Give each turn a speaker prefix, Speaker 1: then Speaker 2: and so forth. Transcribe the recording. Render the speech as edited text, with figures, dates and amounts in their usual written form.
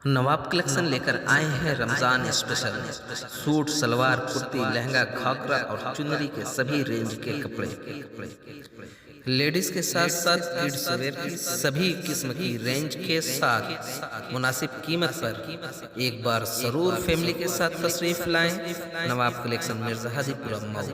Speaker 1: Nawab collection लेकर आए हैं रमजान स्पेशल। सूट, सलवार, कुर्ती, लहंगा, घाघरा और चुनरी के सभी रेंज के कपड़े। लेडीज के साथ साथ किड्स वेयर की सभी किस्म की रेंज के साथ मुनासिब कीमत पर एक बार जरूर फैमिली के साथ तशरीफ लाएं। नवाब कलेक्शन, मिर्जा हाजीपुरा, मऊ।